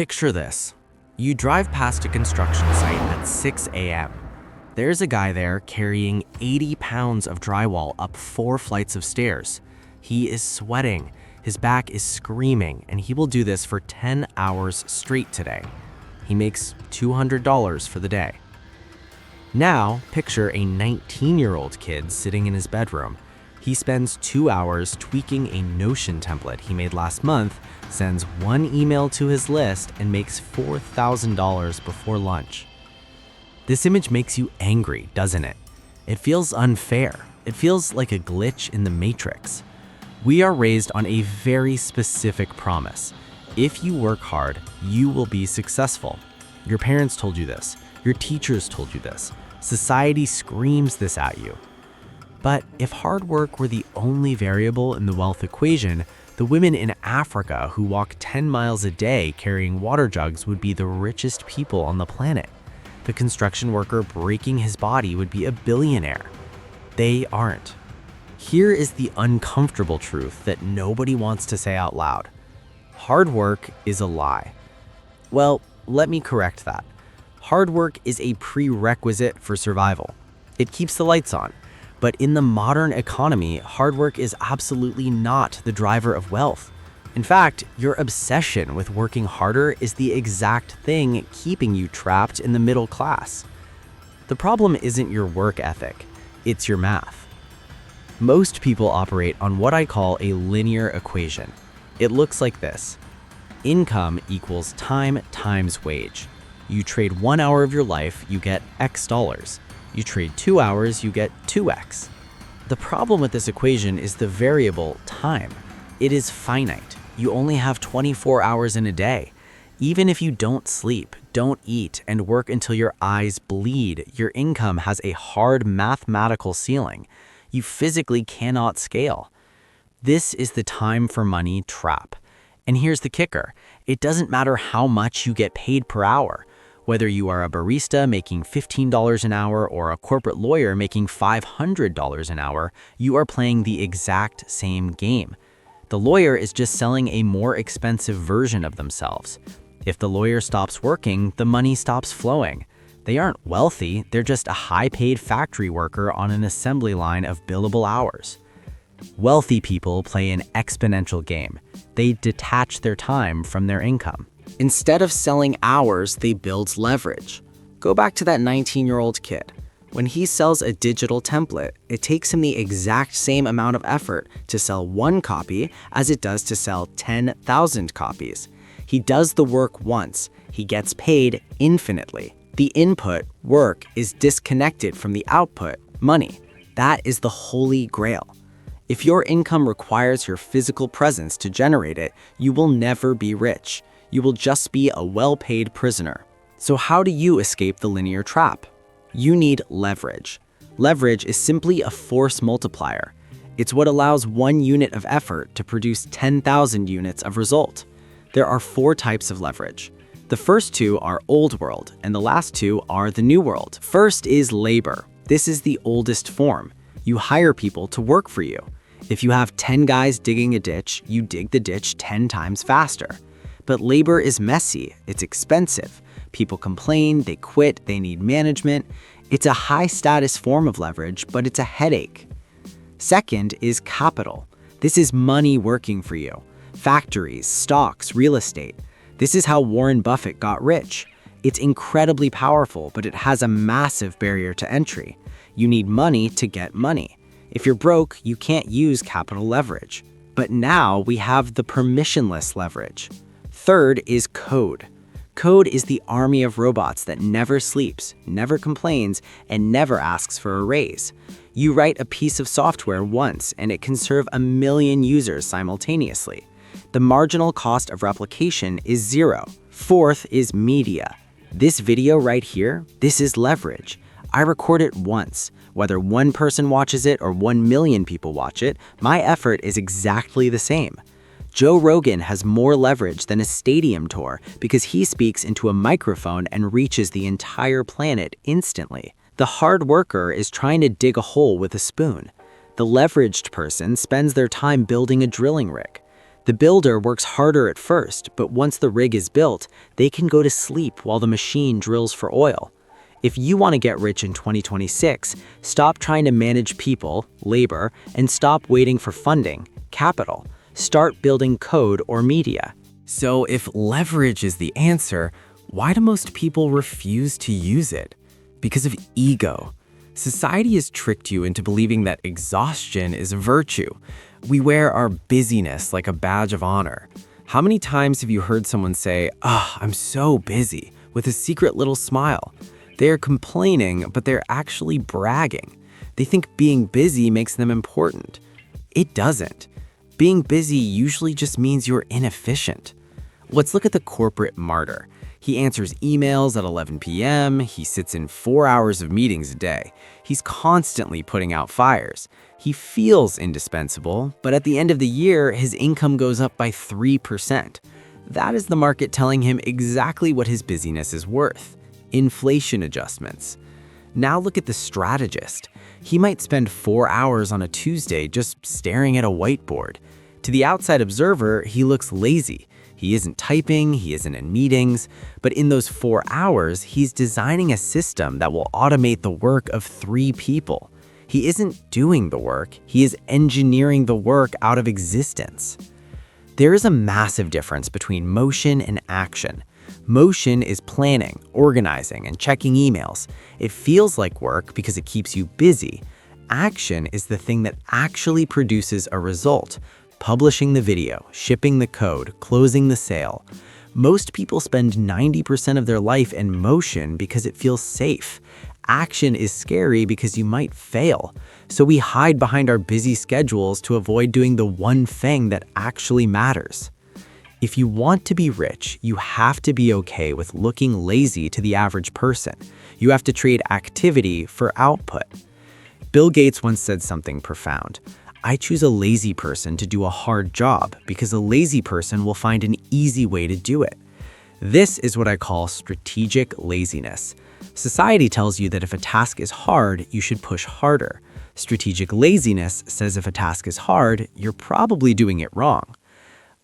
Picture this. You drive past a construction site at 6 a.m. There's a guy there carrying 80 pounds of drywall up 4 flights of stairs. He is sweating, his back is screaming, and he will do this for 10 hours straight today. He makes $200 for the day. Now, picture a 19-year-old kid sitting in his bedroom. He spends 2 hours tweaking a Notion template he made last month, sends 1 email to his list, and makes $4,000 before lunch. This image makes you angry, doesn't it? It feels unfair. It feels like a glitch in the matrix. We are raised on a very specific promise. If you work hard, you will be successful. Your parents told you this. Your teachers told you this. Society screams this at you. But if hard work were the only variable in the wealth equation, the women in Africa who walk 10 miles a day carrying water jugs would be the richest people on the planet. The construction worker breaking his body would be a billionaire. They aren't. Here is the uncomfortable truth that nobody wants to say out loud. Hard work is a lie. Well, let me correct that. Hard work is a prerequisite for survival. It keeps the lights on. But in the modern economy, hard work is absolutely not the driver of wealth. In fact, your obsession with working harder is the exact thing keeping you trapped in the middle class. The problem isn't your work ethic, it's your math. Most people operate on what I call a linear equation. It looks like this. Income equals time times wage. You trade 1 hour of your life, you get X dollars. You trade 2 hours, you get 2x. The problem with this equation is the variable time. It is finite. You only have 24 hours in a day. Even if you don't sleep, don't eat, and work until your eyes bleed, your income has a hard mathematical ceiling. You physically cannot scale. This is the time for money trap. And here's the kicker. It doesn't matter how much you get paid per hour. Whether you are a barista making $15 an hour or a corporate lawyer making $500 an hour, you are playing the exact same game. The lawyer is just selling a more expensive version of themselves. If the lawyer stops working, the money stops flowing. They aren't wealthy, they're just a high-paid factory worker on an assembly line of billable hours. Wealthy people play an exponential game. They detach their time from their income. Instead of selling hours, they build leverage. Go back to that 19-year-old kid. When he sells a digital template, it takes him the exact same amount of effort to sell 1 copy as it does to sell 10,000 copies. He does the work once. He gets paid infinitely. The input, work, is disconnected from the output, money. That is the holy grail. If your income requires your physical presence to generate it, you will never be rich. You will just be a well-paid prisoner. So how do you escape the linear trap? You need leverage. Leverage is simply a force multiplier. It's what allows 1 unit of effort to produce 10,000 units of result. There are 4 types of leverage. The first 2 are old world, and the last 2 are the new world. First is labor. This is the oldest form. You hire people to work for you. If you have 10 guys digging a ditch, you dig the ditch 10 times faster. But labor is messy, it's expensive. People complain, they quit, they need management. It's a high-status form of leverage, but it's a headache. Second is capital. This is money working for you. Factories, stocks, real estate. This is how Warren Buffett got rich. It's incredibly powerful, but it has a massive barrier to entry. You need money to get money. If you're broke, you can't use capital leverage. But now we have the permissionless leverage. Third is code. Code is the army of robots that never sleeps, never complains, and never asks for a raise. You write a piece of software once, and it can serve 1 million users simultaneously. The marginal cost of replication is 0. Fourth is media. This video right here, this is leverage. I record it once. Whether 1 person watches it or 1 million people watch it, my effort is exactly the same. Joe Rogan has more leverage than a stadium tour because he speaks into a microphone and reaches the entire planet instantly. The hard worker is trying to dig a hole with a spoon. The leveraged person spends their time building a drilling rig. The builder works harder at first, but once the rig is built, they can go to sleep while the machine drills for oil. If you want to get rich in 2026, stop trying to manage people, labor, and stop waiting for funding, capital. Start building code or media. So if leverage is the answer, why do most people refuse to use it? Because of ego. Society has tricked you into believing that exhaustion is a virtue. We wear our busyness like a badge of honor. How many times have you heard someone say, I'm so busy," with a secret little smile? They are complaining, but they're actually bragging. They think being busy makes them important. It doesn't. Being busy usually just means you're inefficient. Let's look at the corporate martyr. He answers emails at 11 p.m., he sits in 4 hours of meetings a day. He's constantly putting out fires. He feels indispensable, but at the end of the year, his income goes up by 3%. That is the market telling him exactly what his busyness is worth. Inflation adjustments. Now look at the strategist. He might spend 4 hours on a Tuesday just staring at a whiteboard. To the outside observer, he looks lazy. He isn't typing, he isn't in meetings, but in those 4 hours, he's designing a system that will automate the work of 3 people. He isn't doing the work, he is engineering the work out of existence. There is a massive difference between motion and action. Motion is planning, organizing, and checking emails. It feels like work because it keeps you busy. Action is the thing that actually produces a result. Publishing the video, shipping the code, closing the sale. Most people spend 90% of their life in motion because it feels safe. Action is scary because you might fail. So we hide behind our busy schedules to avoid doing the one thing that actually matters. If you want to be rich, you have to be okay with looking lazy to the average person. You have to trade activity for output. Bill Gates once said something profound. I choose a lazy person to do a hard job because a lazy person will find an easy way to do it. This is what I call strategic laziness. Society tells you that if a task is hard, you should push harder. Strategic laziness says if a task is hard, you're probably doing it wrong.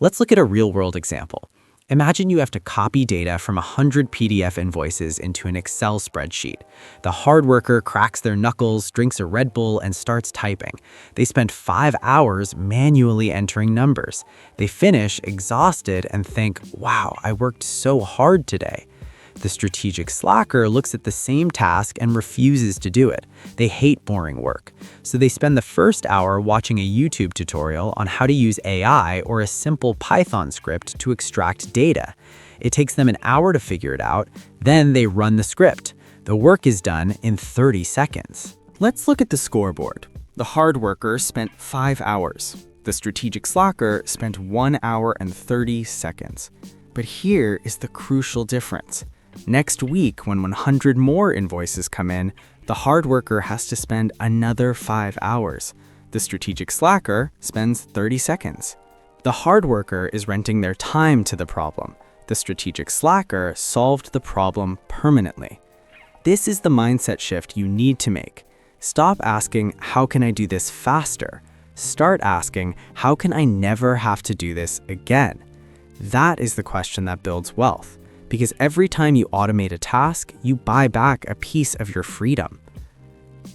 Let's look at a real-world example. Imagine you have to copy data from 100 PDF invoices into an Excel spreadsheet. The hard worker cracks their knuckles, drinks a Red Bull, and starts typing. They spend 5 hours manually entering numbers. They finish exhausted and think, wow, I worked so hard today. The strategic slacker looks at the same task and refuses to do it. They hate boring work. So they spend the first hour watching a YouTube tutorial on how to use AI or a simple Python script to extract data. It takes them an hour to figure it out. Then they run the script. The work is done in 30 seconds. Let's look at the scoreboard. The hard worker spent 5 hours. The strategic slacker spent 1 hour and 30 seconds. But here is the crucial difference. Next week, when 100 more invoices come in, the hard worker has to spend another 5 hours. The strategic slacker spends 30 seconds. The hard worker is renting their time to the problem. The strategic slacker solved the problem permanently. This is the mindset shift you need to make. Stop asking, how can I do this faster? Start asking, how can I never have to do this again? That is the question that builds wealth. Because every time you automate a task, you buy back a piece of your freedom.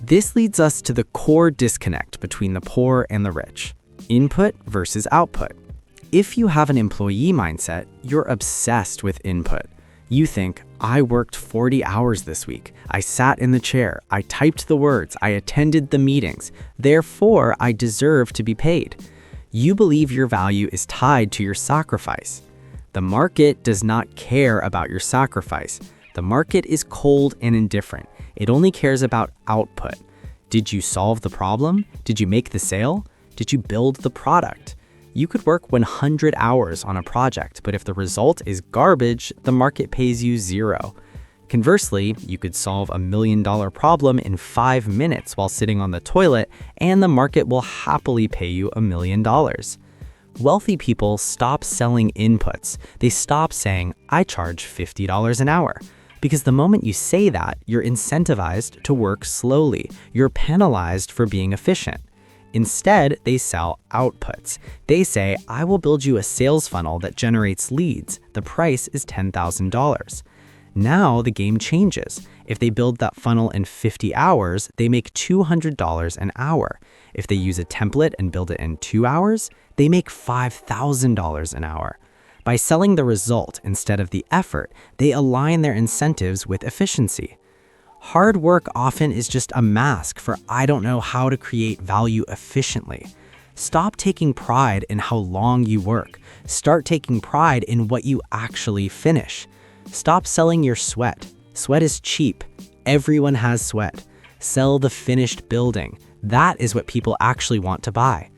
This leads us to the core disconnect between the poor and the rich. Input versus output. If you have an employee mindset, you're obsessed with input. You think, I worked 40 hours this week. I sat in the chair. I typed the words. I attended the meetings. Therefore, I deserve to be paid. You believe your value is tied to your sacrifice. The market does not care about your sacrifice. The market is cold and indifferent. It only cares about output. Did you solve the problem? Did you make the sale? Did you build the product? You could work 100 hours on a project, but if the result is garbage, the market pays you 0. Conversely, you could solve $1 million problem in 5 minutes while sitting on the toilet, and the market will happily pay you $1 million. Wealthy people stop selling inputs. They stop saying, I charge $50 an hour. Because the moment you say that, you're incentivized to work slowly. You're penalized for being efficient. Instead, they sell outputs. They say, I will build you a sales funnel that generates leads. The price is $10,000. Now the game changes. If they build that funnel in 50 hours, they make $200 an hour. If they use a template and build it in 2 hours, they make $5,000 an hour. By selling the result instead of the effort, they align their incentives with efficiency. Hard work often is just a mask for I don't know how to create value efficiently. Stop taking pride in how long you work. Start taking pride in what you actually finish. Stop selling your sweat. Sweat is cheap. Everyone has sweat. Sell the finished building. That is what people actually want to buy.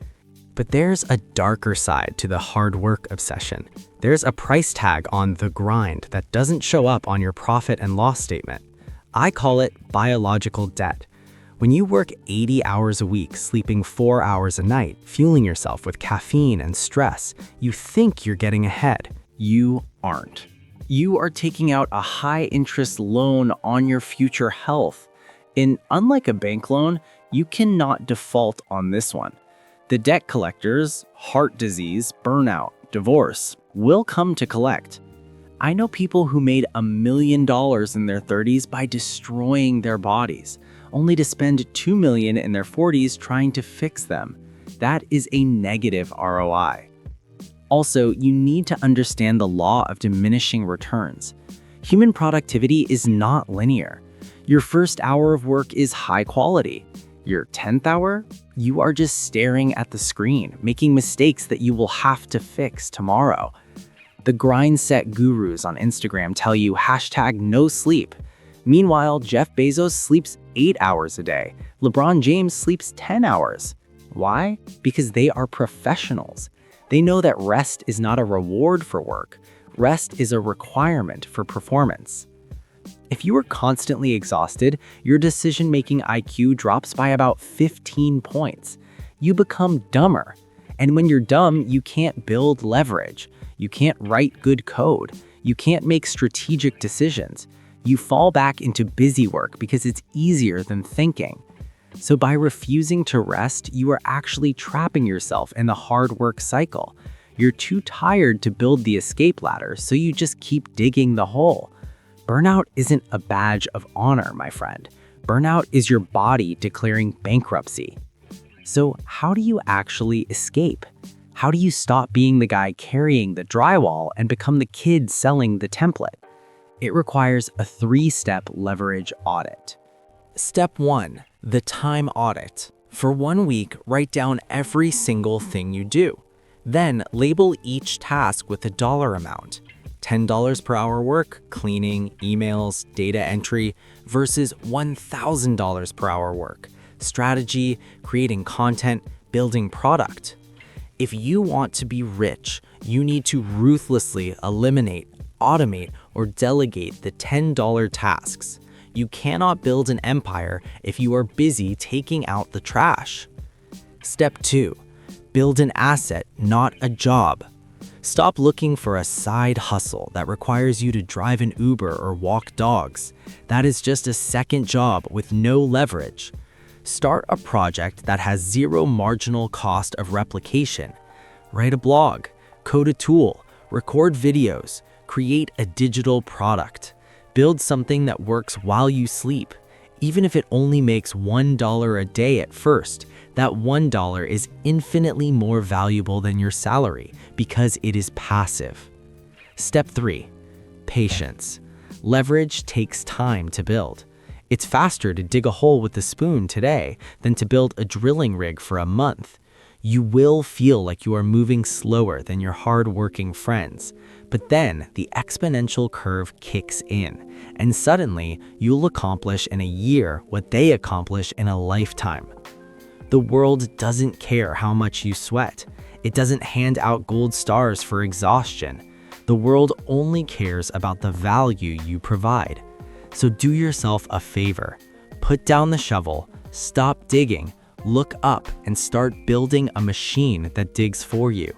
But there's a darker side to the hard work obsession. There's a price tag on the grind that doesn't show up on your profit and loss statement. I call it biological debt. When you work 80 hours a week, sleeping 4 hours a night, fueling yourself with caffeine and stress, you think you're getting ahead. You aren't. You are taking out a high-interest loan on your future health. And unlike a bank loan, you cannot default on this one. The debt collectors, heart disease, burnout, divorce, will come to collect. I know people who made $1 million in their 30s by destroying their bodies, only to spend $2 million in their 40s trying to fix them. That is a negative ROI. Also, you need to understand the law of diminishing returns. Human productivity is not linear. Your first hour of work is high quality. Your 10th hour, you are just staring at the screen, making mistakes that you will have to fix tomorrow. The grindset gurus on Instagram tell you #no sleep. Meanwhile, Jeff Bezos sleeps 8 hours a day. LeBron James sleeps 10 hours. Why? Because they are professionals. They know that rest is not a reward for work. Rest is a requirement for performance. If you are constantly exhausted, your decision-making IQ drops by about 15 points. You become dumber. And when you're dumb, you can't build leverage. You can't write good code. You can't make strategic decisions. You fall back into busy work because it's easier than thinking. So by refusing to rest, you are actually trapping yourself in the hard work cycle. You're too tired to build the escape ladder, so you just keep digging the hole. Burnout isn't a badge of honor, my friend. Burnout is your body declaring bankruptcy. So how do you actually escape? How do you stop being the guy carrying the drywall and become the kid selling the template? It requires a 3-step leverage audit. Step 1. The time audit. For 1 week, write down every single thing you do. Then label each task with a dollar amount. $10 per hour work, cleaning, emails, data entry, versus $1,000 per hour work, strategy, creating content, building product. If you want to be rich, you need to ruthlessly eliminate, automate, or delegate the $10 tasks. You cannot build an empire if you are busy taking out the trash. Step 2. Build an asset, not a job. Stop looking for a side hustle that requires you to drive an Uber or walk dogs. That is just a second job with no leverage. Start a project that has zero marginal cost of replication. Write a blog, code a tool, record videos, create a digital product. Build something that works while you sleep. Even if it only makes $1 a day at first, that $1 is infinitely more valuable than your salary because it is passive. Step 3. Patience. Leverage takes time to build. It's faster to dig a hole with a spoon today than to build a drilling rig for a month. You will feel like you are moving slower than your hard-working friends. But then the exponential curve kicks in, and suddenly you'll accomplish in a year what they accomplish in a lifetime. The world doesn't care how much you sweat. It doesn't hand out gold stars for exhaustion. The world only cares about the value you provide. So do yourself a favor. Put down the shovel, stop digging, look up, and start building a machine that digs for you.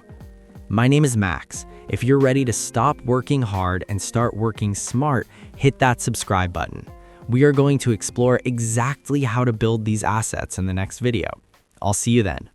My name is Max. If you're ready to stop working hard and start working smart, hit that subscribe button. We are going to explore exactly how to build these assets in the next video. I'll see you then.